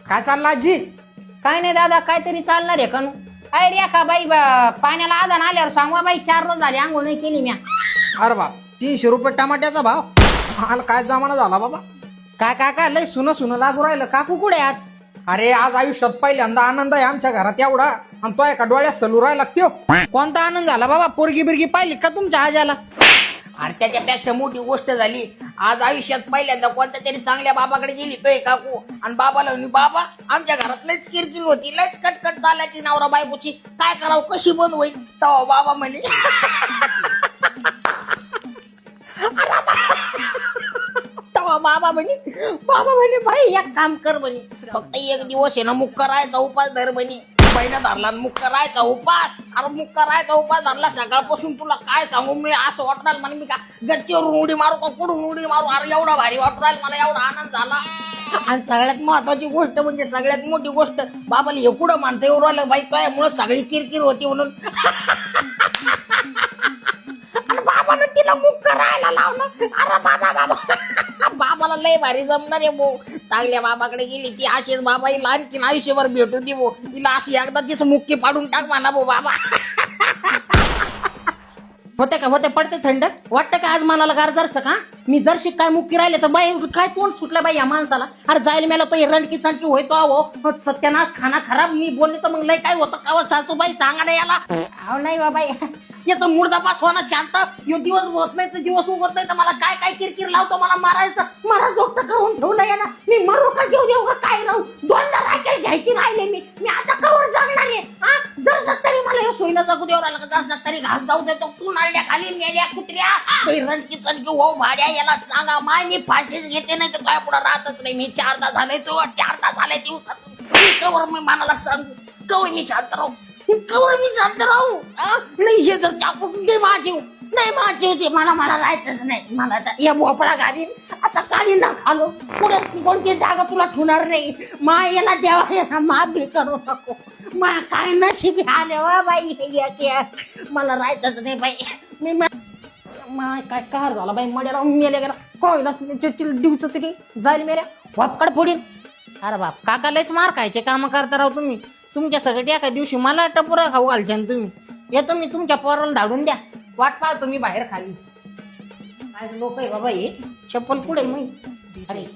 काय चाललं आजी? काय नाही दादा, काहीतरी चालणार आहे का नु? काय रे का बाई पाण्याला आदान आल्यावर सांगा बाई, 4 रोज झाले आंघोळ नाही केली म्या. अरे बाप, 300 रुपये टमाट्याचा भाव. मला काय जमाना झाला बाबा. काय काय काय लय सुन लागू राहिलं. काकू कुठे आज? अरे आज आयुष्यात पहिल्यांदा आनंद आहे आमच्या घरात एवढा, आणि तो एका डोळ्यात सलू राहिला त्यो. कोणता आनंद झाला बाबा? पोरगी बिरगी पाहिली का तुमच्या आजाला? आणि त्याच्यापेक्षा मोठी गोष्ट झाली, आज आयुष्यात पहिल्यांदा कोणत्या तरी चांगल्या बाबाकडे गेली तोय काकू, आणि बाबाला म्हणे, बाबा आमच्या घरात लयच किरकिर होती, लयच कटकट चालायची नवरा बायकोची, काय करावं, कशी बंद होईल? तेव्हा बाबा म्हणे तेव्हा बाबा म्हणे भाई एक काम कर म्हणे, फक्त एक दिवस आहे ना मुक्का राहायचा उपास धर म्हणे. पहिला धरला मुक्का राहायचा उपास. अरे मुक्का राहायचा उपास धरला, सकाळपासून तुला काय सांगू मी, असं वाटणार म्हणे मी का गच्चीवरून उडी मारू का कुठून उडी मारू. अरे एवढा भारी वाटू राहिला मला, एवढा आनंद झाला. आणि सगळ्यात महत्वाची गोष्ट म्हणजे सगळ्यात मोठी गोष्ट, बाबाला हे कुठं मानता येऊ राहिलं बाई, त्यामुळे सगळी किरकिर होती म्हणून. आणि बाबानं तिला मुक्का राहायला लावलं. अरे बाबाला लय भारी जमणार आहे भाऊ. चांगल्या बाबाकडे गेली ती, अशीच बाबा हिला आणखीन आयुष्यभर भेटू दे भाऊ. तिला अशी एकदाचीच मुक्की पाडून टाक म्हणा भाऊ बाबा. होते पडते थंड वाटतं का आज मनाला गार जरसं का? मी जरशी काय मुक्की राहिले तर बाई काय तोंड सुटलं बाई या माणसाला. अरे जायला मेला तो रणकी चणकी होतो. अहो सत्यानाश, खाना खराब. मी बोलले तर मग लय काय होतं का सासूबाई, सांगा ना याला. अहो नाही बाबा, याचा मुर्दा पास होणं शांत. यो दिवस होत नाही तर दिवस उगत नाही तर मला काय काय किरकिर लावतो, मला मारायचं. मला जोगतं करून ठेवलं या ना. मी मरू का जीव देऊ का काय राहू? 2दा राखेल घ्यायची राहिले मी आता कवर जगणार आहे. जर तरी मला हे सोयीनं जगू देऊ राहिलं का, जर तरी घास जाऊ देतो. तू नारड्या खाली नेल्या कुत्र्या, रणकी चणकी हो भाड्या, याला सांगा माय मी फाशीच घेते, नाही तर काय पुढे राहतच नाही. मी 4दा झालंय, तो 4दा झालाय दिवसातून. कवर मी मनाला सांगू, कवर मी शांत राहू, कवर मी शांत राहू. नाही हे जर चापून दे माझी, नाही माझी होती, मला राहायचंच नाही. मला या भोपळा घालीन आता, काढी ना खालो पुढे कोणती जागा तुला ठेवणार नाही. मा याला देवा माफी करू नको. मा काय नशीब आले वा बाई, मला राहायचंच नाही बाई. मी माय काय कार झाला बाई, मड्याला मेले गेला कोयला दिवस तरी जाईल मेऱ्या वापकड फोडीन. अरे बाप, काका लयच मार खायचे काम करता राव तुम्ही. तुमच्या सगळ्या एका दिवशी मला टपुरा खाऊ घालशान तुम्ही. येतो मी तुमच्या पोराला धाडून द्या, वाट पाहतो मी बाहेर खाली. काय लोक आहे बाबा हे, चप्पल पुढे मी. अरे